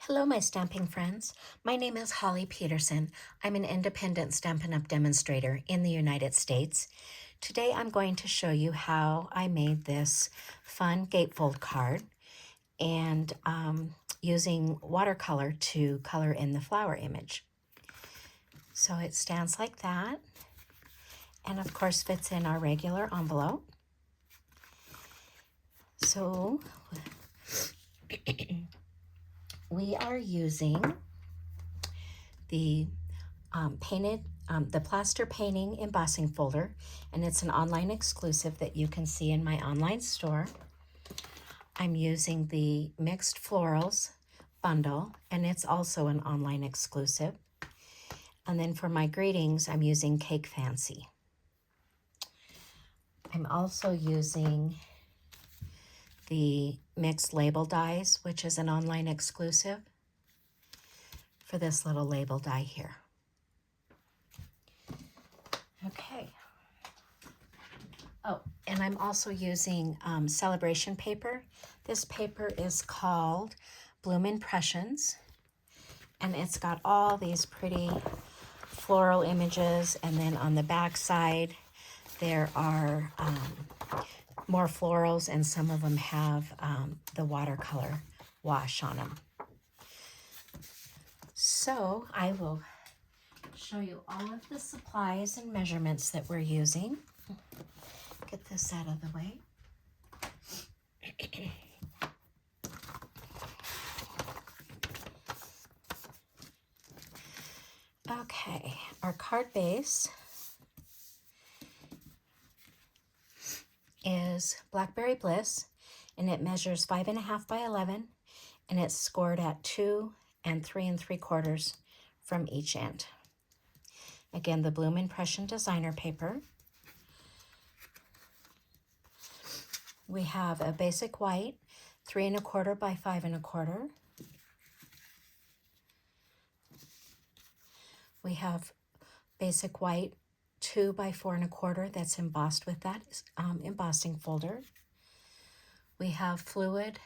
Hello, my stamping friends. My name is Holly Peterson. I'm an independent Stampin' Up! Demonstrator in the United States. Today I'm going to show you how I made this fun gatefold card and using watercolor to color in the flower image. So it stands like that and of course fits in our regular envelope. So we are using the the plaster painting embossing folder, and it's an online exclusive that you can see in my online store. I'm using the Mixed Florals bundle, and it's also an online exclusive. And then for my greetings, I'm using Cake Fancy. I'm also using the Mixed Label Dies, which is an online exclusive, for this little label die here. Okay. Oh, and I'm also using Sale-A-Bration paper. This paper is called Bloom Impressions, and it's got all these pretty floral images, and then on the back side there are more florals, and some of them have the watercolor wash on them. So I will show you all of the supplies and measurements that we're using. Get this out of the way. Okay, our card base is Blackberry Bliss, and it measures 5.5 by 11, and it's scored at 2 and 3 3/4 from each end. Again, the Bloom Impression designer paper. We have a basic white, 3 1/4 by 5 1/4. We have basic white, 2 by 4 1/4 that's embossed with that embossing folder. We have fluid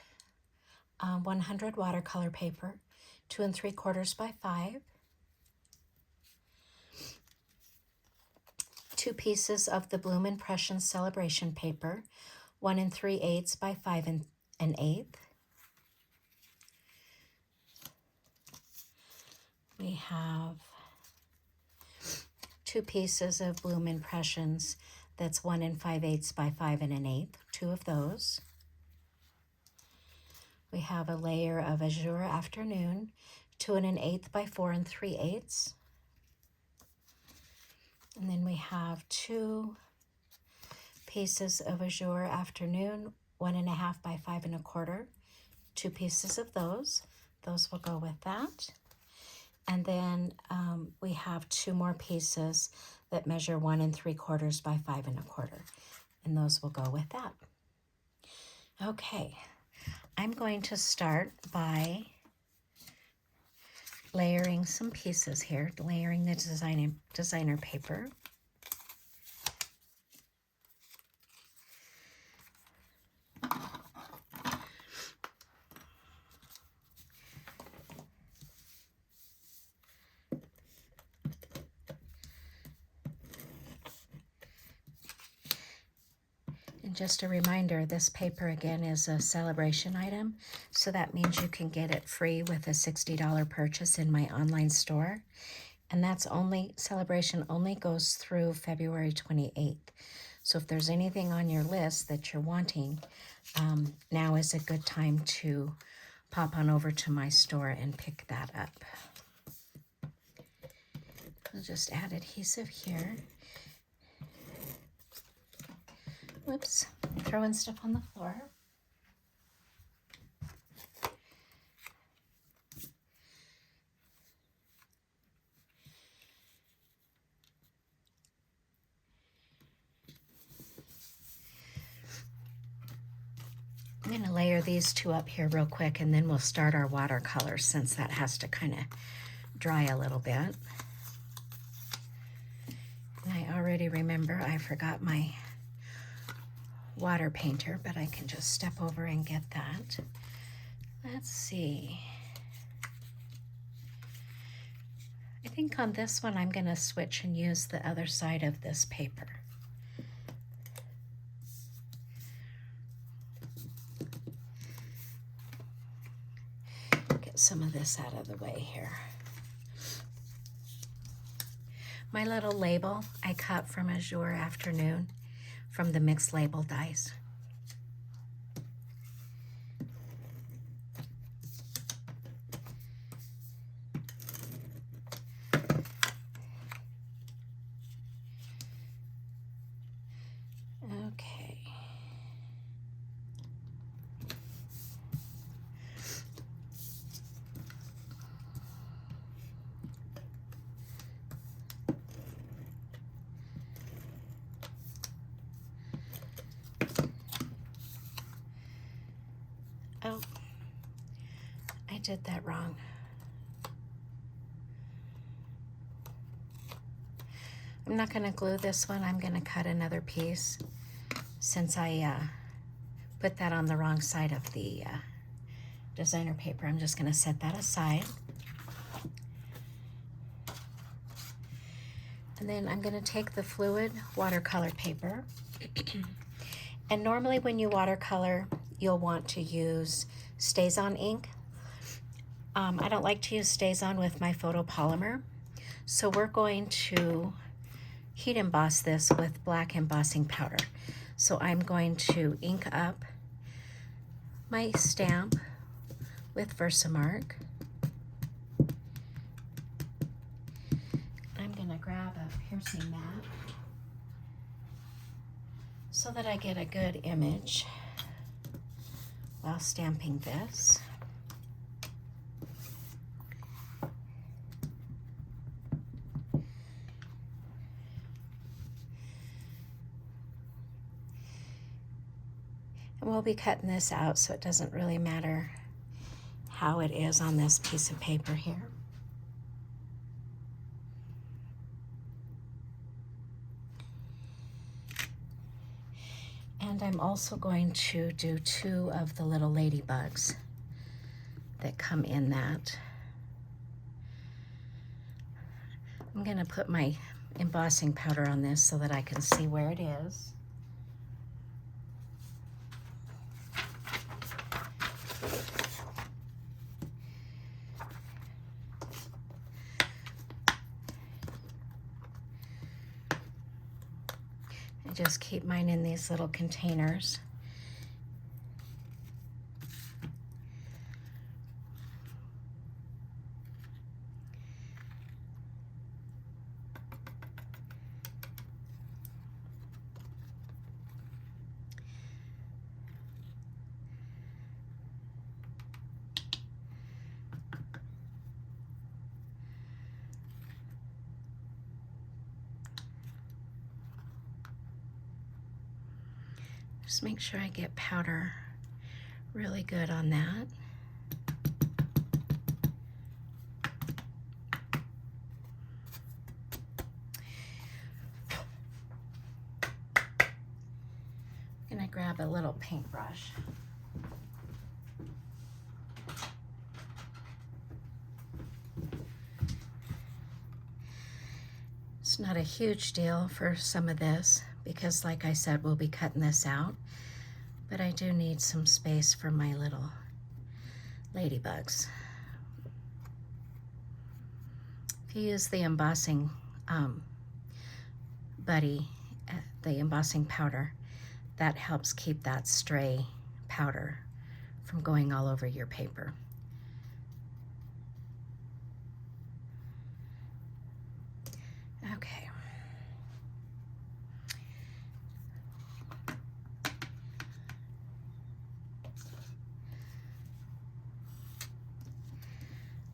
100 watercolor paper, 2 3/4 by 5. 2 pieces of the Bloom Impression Sale-A-Bration paper, 1 3/8 by 5 1/8. We have 2 pieces of Bloom Impressions that's 1 5/8 by 5 1/8, 2 of those. We have a layer of Azure Afternoon, 2 1/8 by 4 3/8. And then we have 2 pieces of Azure Afternoon, 1 1/2 by 5 1/4. 2 pieces of those. Those will go with that. And then we have 2 more pieces that measure 1 3/4 by 5 1/4. And those will go with that. Okay, I'm going to start by layering some pieces here, layering the designer paper. And just a reminder, this paper again is a Sale-A-Bration item, so that means you can get it free with a $60 purchase in my online store. And that's only, Sale-A-Bration only goes through February 28th. So if there's anything on your list that you're wanting, now is a good time to pop on over to my store and pick that up. I'll just add adhesive here. Whoops, throwing stuff on the floor. I'm going to layer these 2 up here real quick, and then we'll start our watercolor since that has to kind of dry a little bit. And I already remember I forgot my water painter, but I can just step over and get that. Let's see. think on this one I'm going to switch and use the other side of this paper. Get some of this out of the way here. My little label I cut from Azure Afternoon from the mixed label dies. Okay. Oh, I did that wrong. I'm not going to glue this one. I'm going to cut another piece since I put that on the wrong side of the designer paper. I'm just going to set that aside. And then I'm going to take the fluid watercolor paper. And normally when you watercolor, you'll want to use StazOn ink. I don't like to use StazOn with my photopolymer. So we're going to heat emboss this with black embossing powder. So I'm going to ink up my stamp with Versamark. I'm going to grab a piercing mat so that I get a good image while stamping this. And we'll be cutting this out, so it doesn't really matter how it is on this piece of paper here. And I'm also going to do 2 of the little ladybugs that come in that. I'm going to put my embossing powder on this so that I can see where it is. I just keep mine in these little containers. Just make sure I get powder really good on that. I'm gonna grab a little paintbrush. It's not a huge deal for some of this because, like I said, we'll be cutting this out, but I do need some space for my little ladybugs. If you use the embossing buddy, the embossing powder, that helps keep that stray powder from going all over your paper. Okay.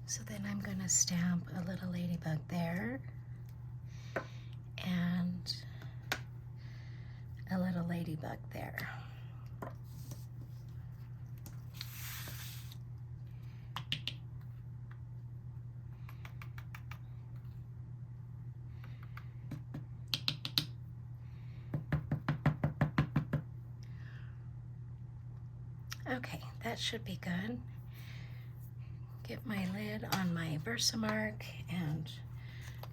So then I'm going to stamp a little ladybug there and a little ladybug there. Okay, that should be good. Get my lid on my Versamark and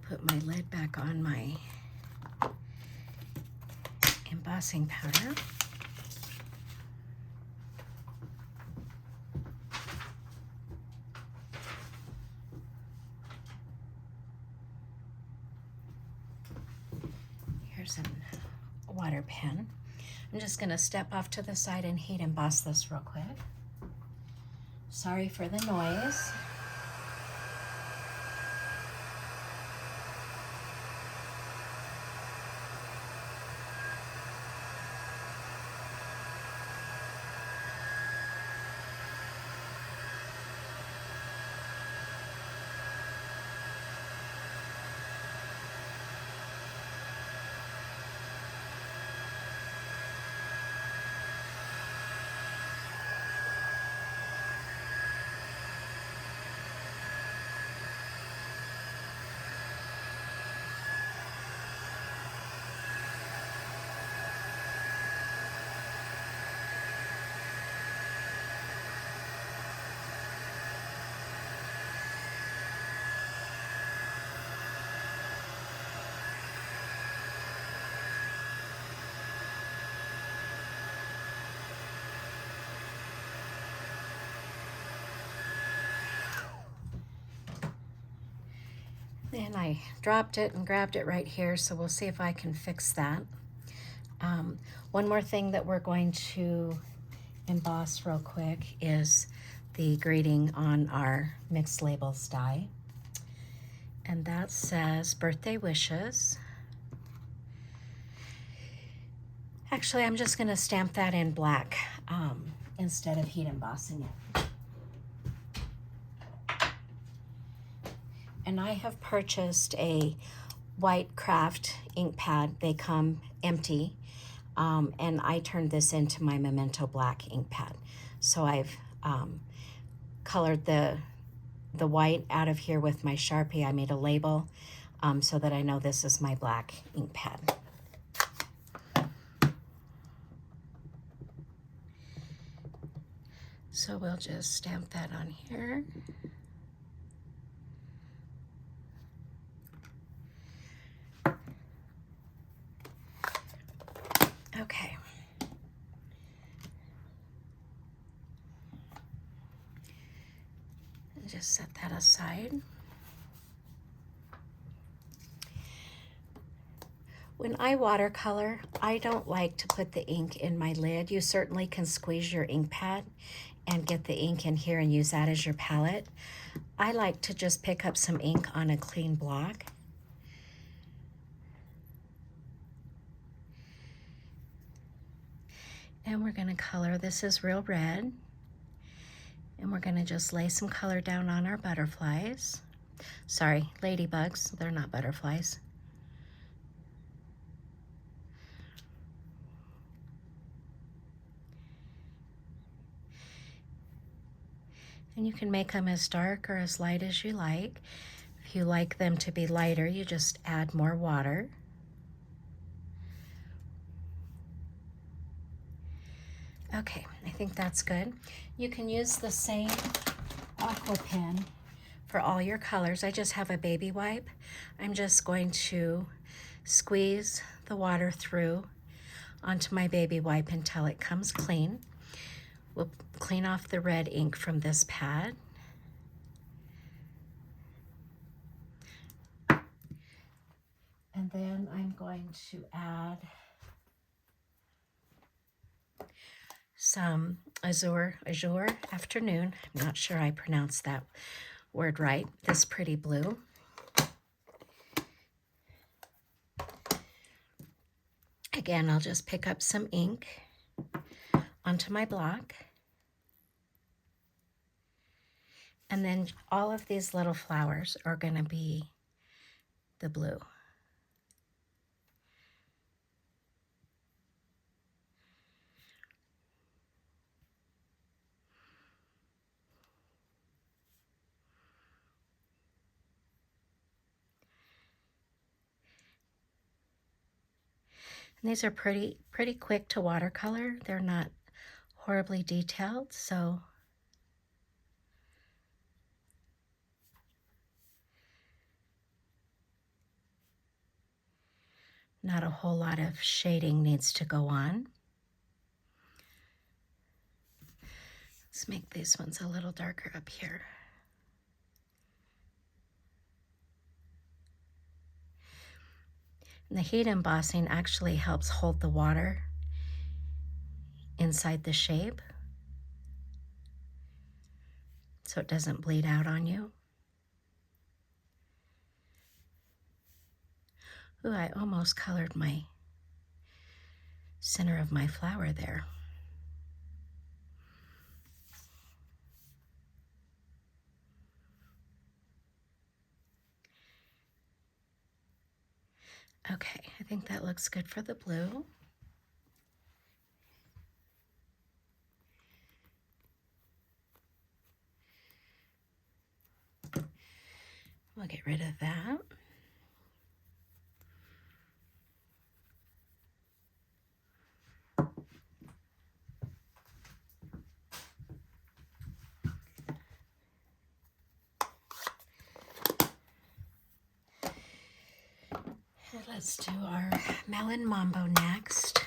Put my lid back on my embossing powder. Here's a water pen. I'm just going to step off to the side and heat emboss this real quick. Sorry for the noise. And I dropped it and grabbed it right here, so we'll see if I can fix that. One more thing that we're going to emboss real quick is the greeting on our mixed labels die. And that says birthday wishes. Actually, I'm just gonna stamp that in black instead of heat embossing it. And I have purchased a white craft ink pad. They come empty. And I turned this into my Memento black ink pad. So I've colored the white out of here with my Sharpie. I made a label so that I know this is my black ink pad. So we'll just stamp that on here. Okay. Just set that aside. When I watercolor, I don't like to put the ink in my lid. You certainly can squeeze your ink pad and get the ink in here and use that as your palette. I like to just pick up some ink on a clean block. And we're going to color. This is real red. And we're going to just lay some color down on our butterflies. Sorry, ladybugs. They're not butterflies. And you can make them as dark or as light as you like. If you like them to be lighter, you just add more water. Okay, I think that's good. You can use the same aqua pen for all your colors. I just have a baby wipe. I'm just going to squeeze the water through onto my baby wipe until it comes clean. We'll clean off the red ink from this pad. And then I'm going to add some Azure Afternoon. I'm not sure I pronounced that word right. This pretty blue. Again, I'll just pick up some ink onto my block. And then all of these little flowers are going to be the blue. And these are pretty quick to watercolor. They're not horribly detailed, so Not a whole lot of shading needs to go on. Let's make these ones a little darker up here. And the heat embossing actually helps hold the water inside the shape so it doesn't bleed out on you. Ooh, I almost colored my center of my flower there. Okay, I think that looks good for the blue. We'll get rid of that. Let's do our melon mambo next.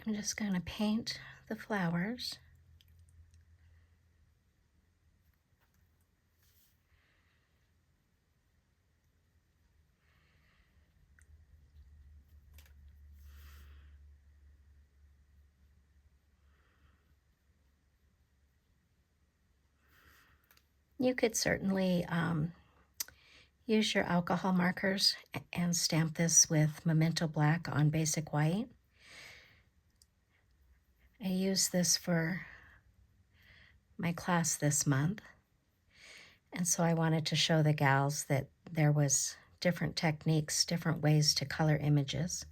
I'm just going to paint the flowers. You could certainly use your alcohol markers and stamp this with Memento Black on basic white. I used this for my class this month, and so I wanted to show the gals that there was different techniques, different ways to color images.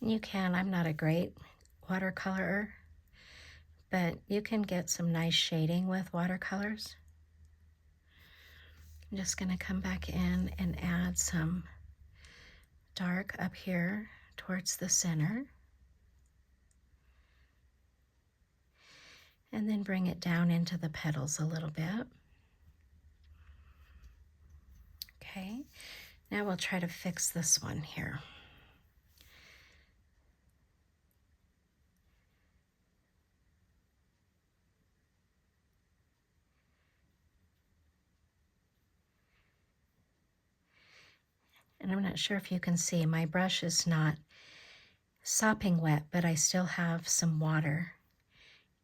You can, I'm not a great watercolorer, but you can get some nice shading with watercolors. I'm just going to come back in and add some dark up here towards the center. And then bring it down into the petals a little bit. Okay, now we'll try to fix this one here. And I'm not sure if you can see, my brush is not sopping wet, but I still have some water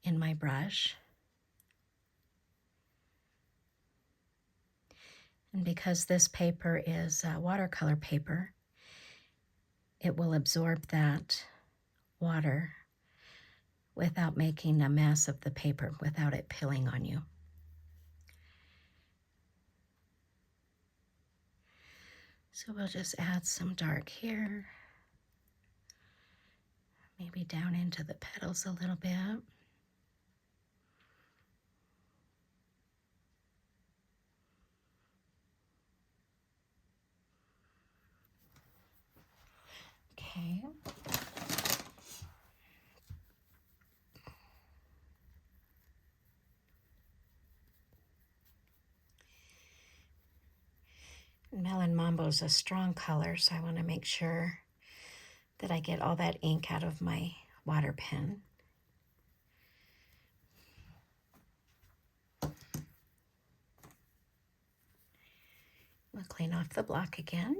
in my brush. And because this paper is watercolor paper, it will absorb that water without making a mess of the paper, without it pilling on you. So we'll just add some dark here, maybe down into the petals a little bit. Okay. Melon Mambo is a strong color, so I want to make sure that I get all that ink out of my water pen. We'll clean off the block again.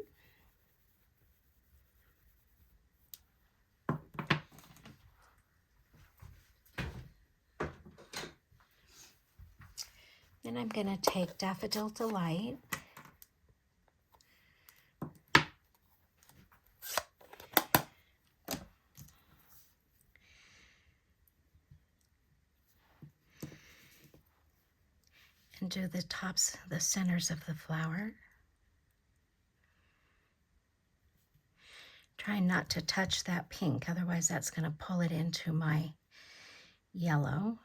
Then I'm going to take Daffodil Delight . and do the tops, the centers of the flower. Try not to touch that pink, otherwise that's going to pull it into my yellow.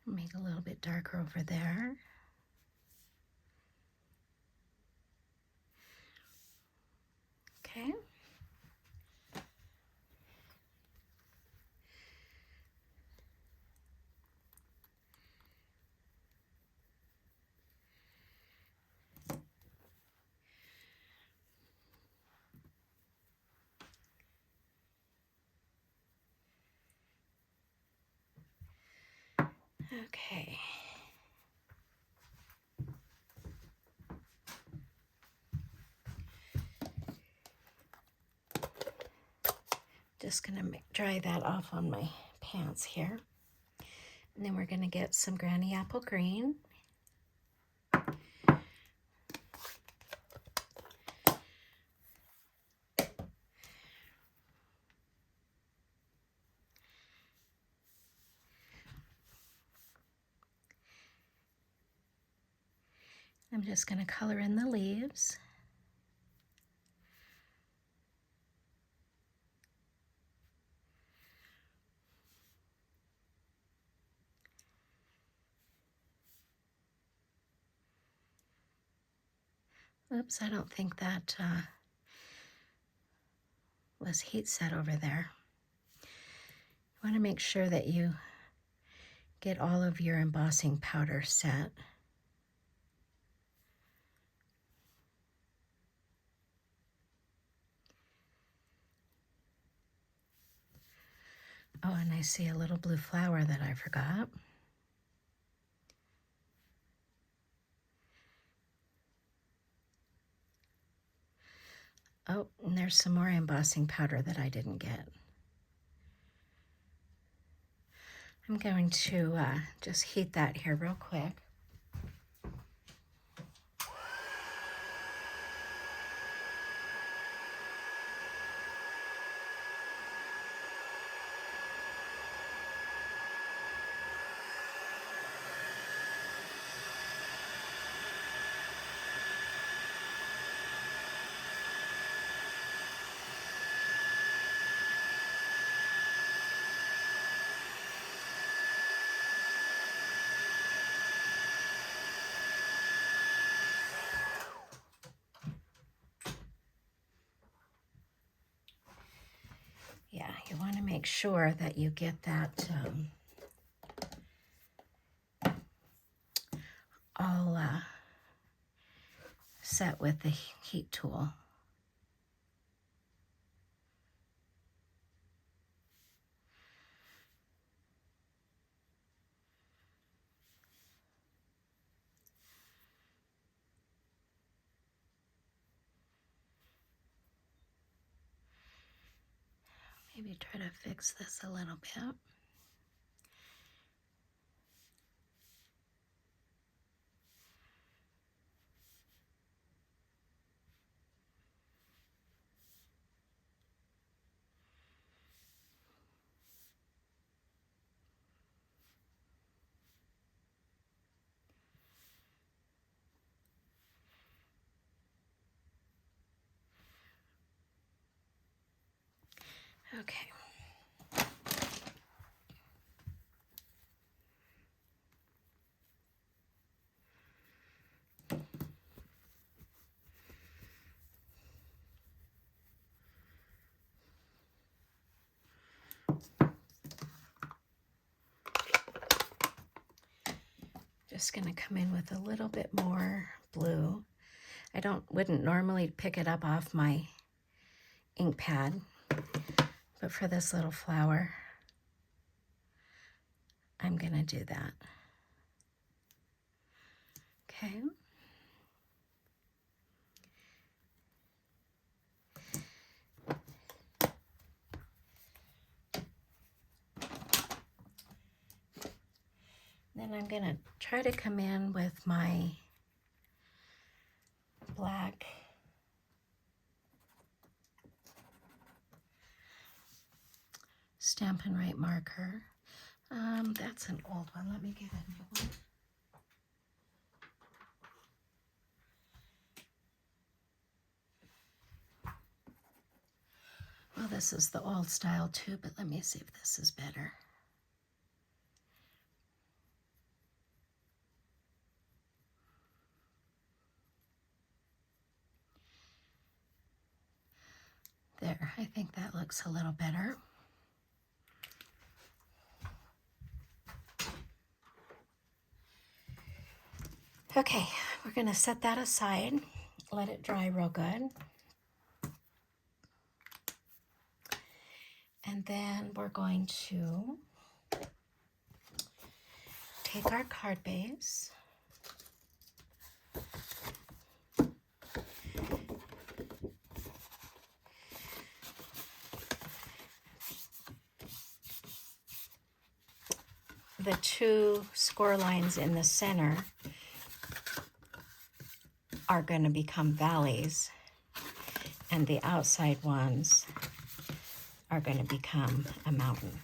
Make a little bit darker over there. Okay. Okay. Just gonna dry that off on my pants here. And then we're gonna get some Granny Apple Green. I'm just gonna color in the leaves. Oops, I don't think that was heat set over there. You want to make sure that you get all of your embossing powder set. Oh, and I see a little blue flower that I forgot. Oh, and there's some more embossing powder that I didn't get. I'm going to just heat that here real quick. Yeah, you want to make sure that you get that all set with the heat tool. Maybe try to fix this a little bit. Okay. Just going to come in with a little bit more blue. I wouldn't normally pick it up off my ink pad, but for this little flower, I'm going to do that. Okay. Then I'm going to try to come in with my black Stampin' Right marker. That's an old one. Let me get a new one. Well, this is the old style too, but let me see if this is better. There, I think that looks a little better. Okay, we're gonna set that aside, let it dry real good. And then we're going to take our card base, the two score lines in the center are going to become valleys, and the outside ones are going to become a mountain.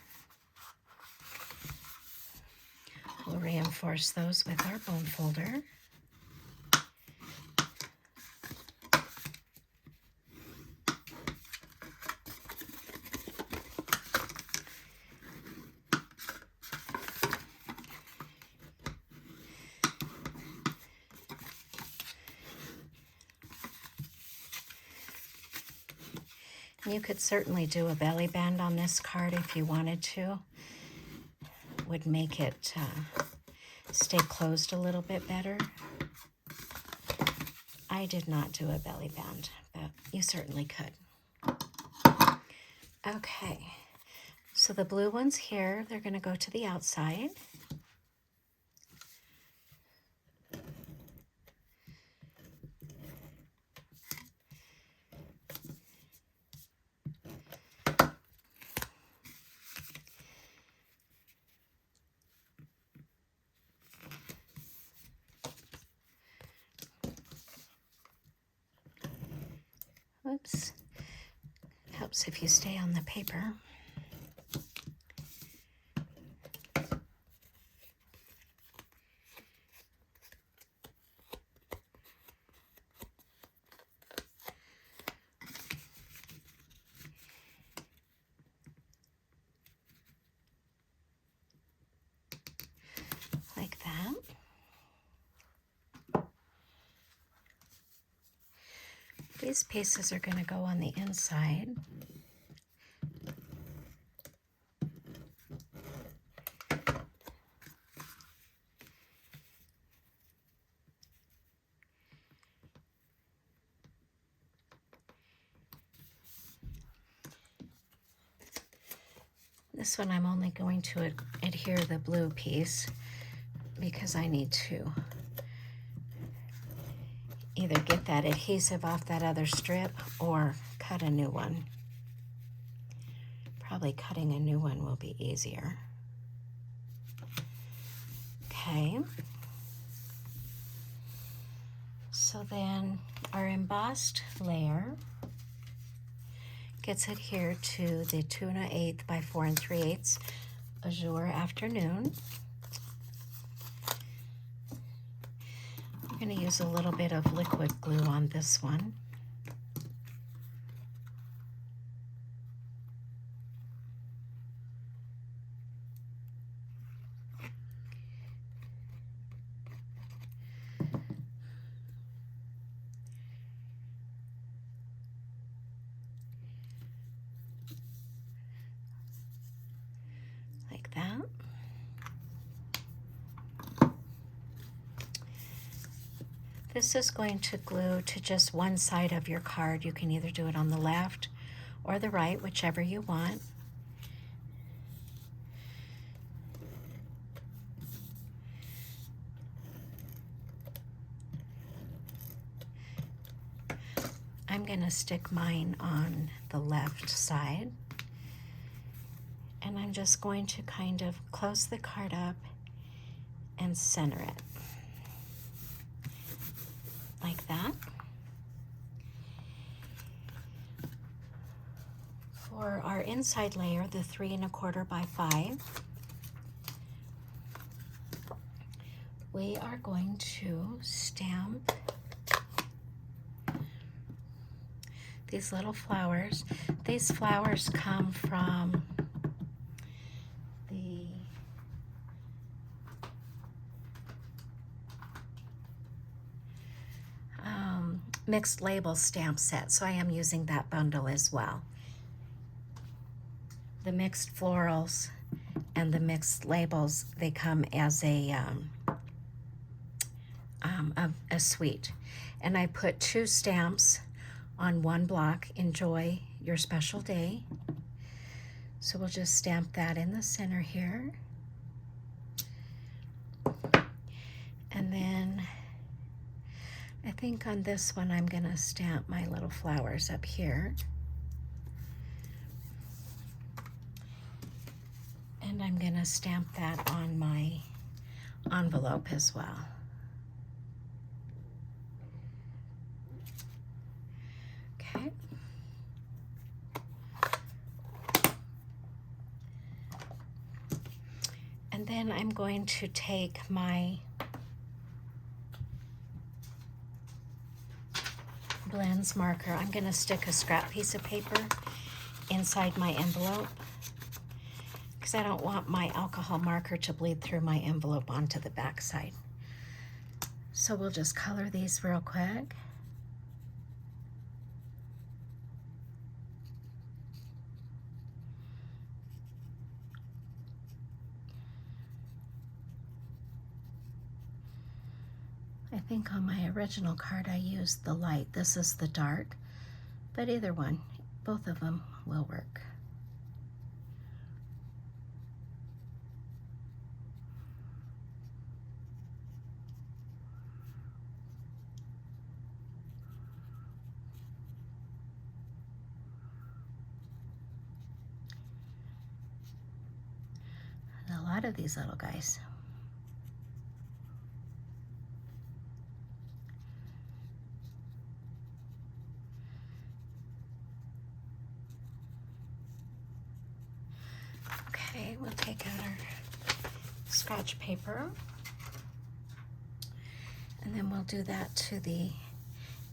We'll reinforce those with our bone folder. You could certainly do a belly band on this card if you wanted to. Would make it stay closed a little bit better. I did not do a belly band, but you certainly could. Okay, so the blue ones here, they're going to go to the outside. Oops, helps if you stay on the paper. Like that. These pieces are going to go on the inside. This one I'm only going to adhere the blue piece because I need to either get that adhesive off that other strip or cut a new one. Probably cutting a new one will be easier. Okay. So then our embossed layer gets adhered to the 2 1/8 by 4 3/8 Azure Afternoon. I'm going to use a little bit of liquid glue on this one. Like that. This is going to glue to just one side of your card. You can either do it on the left or the right, whichever you want. I'm going to stick mine on the left side. And I'm just going to kind of close the card up and center it. Like that. For our inside layer, the 3 1/4 by 5, we are going to stamp these little flowers. These flowers come from the Mixed Label stamp set, so I am using that bundle as well. The Mixed Florals and the Mixed Labels, they come as a suite. And I put 2 stamps on 1 block, Enjoy Your Special Day. So we'll just stamp that in the center here. And then I think on this one I'm gonna stamp my little flowers up here. And I'm gonna stamp that on my envelope as well. Okay. And then I'm going to take my Blends marker. I'm going to stick a scrap piece of paper inside my envelope because I don't want my alcohol marker to bleed through my envelope onto the back side. So we'll just color these real quick. I think on my original card I used the light. This is the dark, but either one, both of them will work. A lot of these little guys. Okay, we'll take out our scratch paper, and then we'll do that to the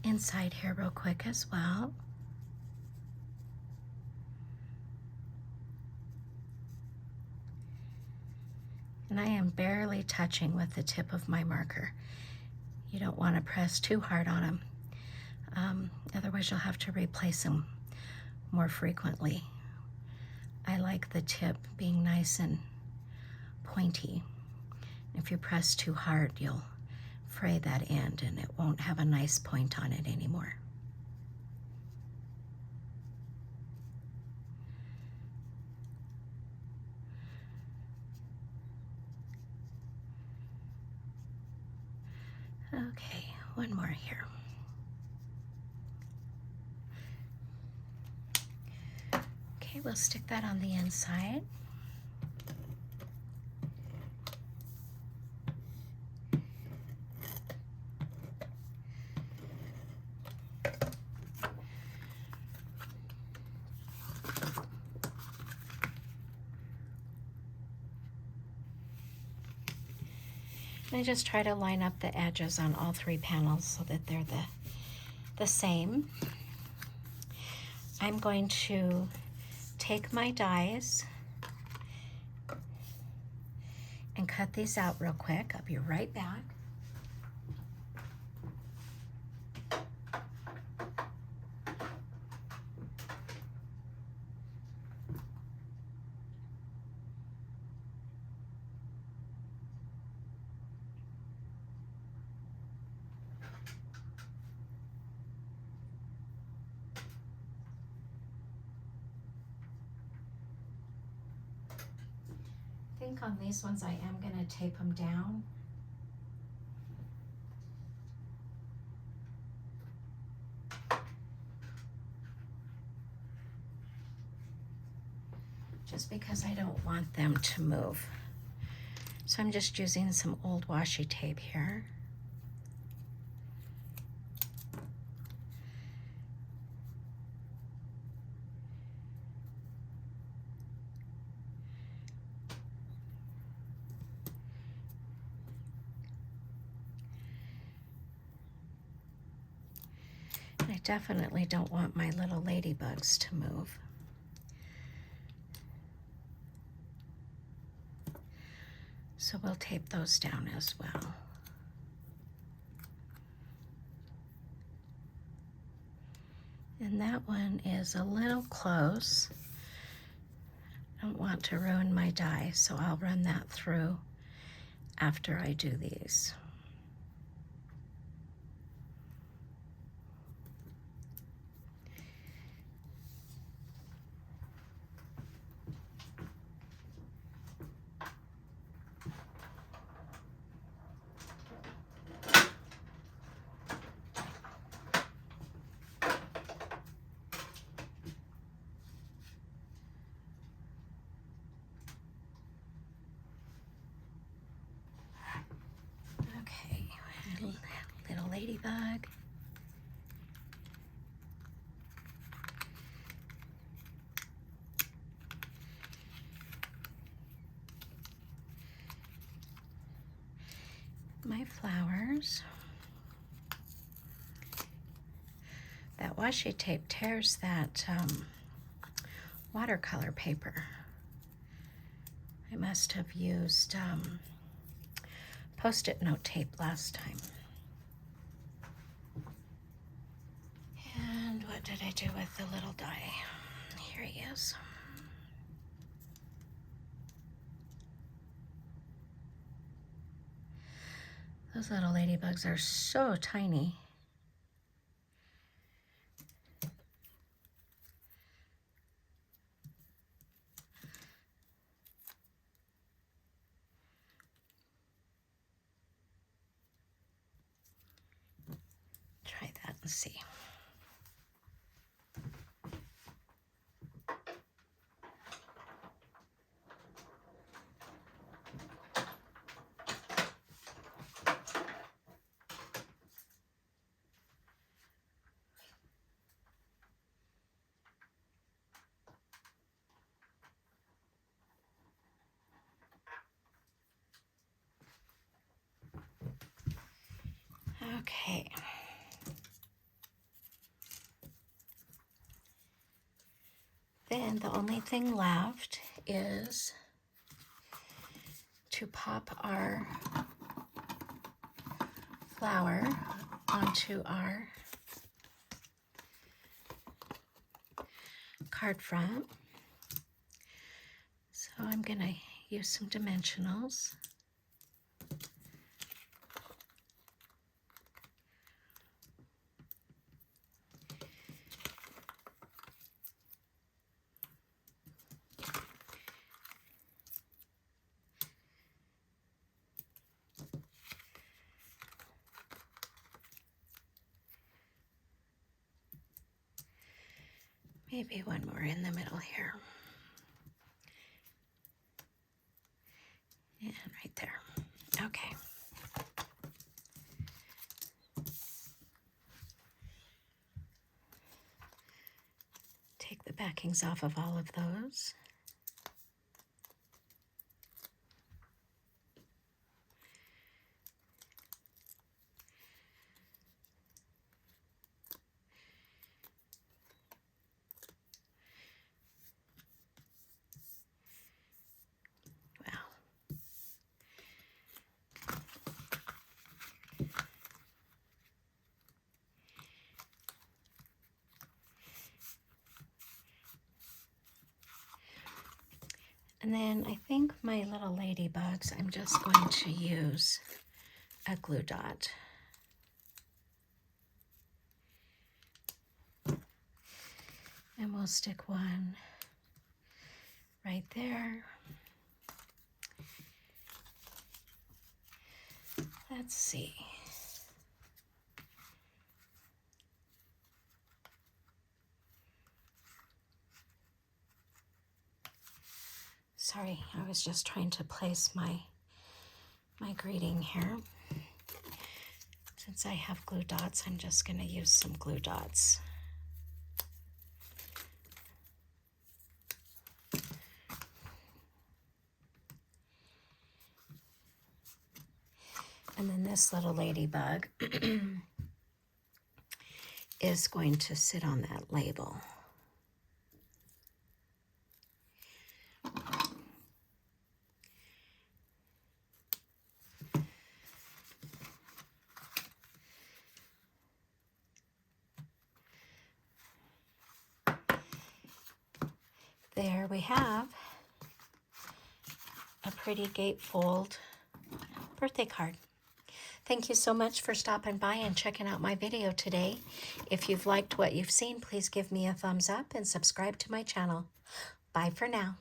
inside here real quick as well. And I am barely touching with the tip of my marker. You don't want to press too hard on them, otherwise you'll have to replace them more frequently. I like the tip being nice and pointy. If you press too hard, you'll fray that end and it won't have a nice point on it anymore. Okay, one more here. Okay, we'll stick that on the inside. And I just try to line up the edges on all 3 panels so that they're the same. I'm going to take my dies and cut these out real quick. I'll be right back. I think on these ones I am going to tape them down. Just because I don't want them to move. So I'm just using some old washi tape here. definitely don't want my little ladybugs to move. So we'll tape those down as well. And that one is a little close. I don't want to ruin my die, so I'll run that through after I do these. Okay, little ladybug. My flowers. That washi tape tears that watercolor paper. I must have used Post-it note tape last time. And what did I do with the little die? Here he is. Those little ladybugs are so tiny. Try that and see. Okay. Then the only thing left is to pop our flower onto our card front. So I'm going to use some dimensionals. Maybe one more in the middle here. And right there. Okay. Take the backings off of all of those. And then I think my little ladybugs, I'm just going to use a glue dot. And we'll stick one right there. Let's see. Sorry, I was just trying to place my greeting here. Since I have glue dots, I'm just going to use some glue dots. And then this little ladybug is going to sit on that label. There we have a pretty gatefold birthday card. Thank you so much for stopping by and checking out my video today. If you've liked what you've seen, please give me a thumbs up and subscribe to my channel. Bye for now.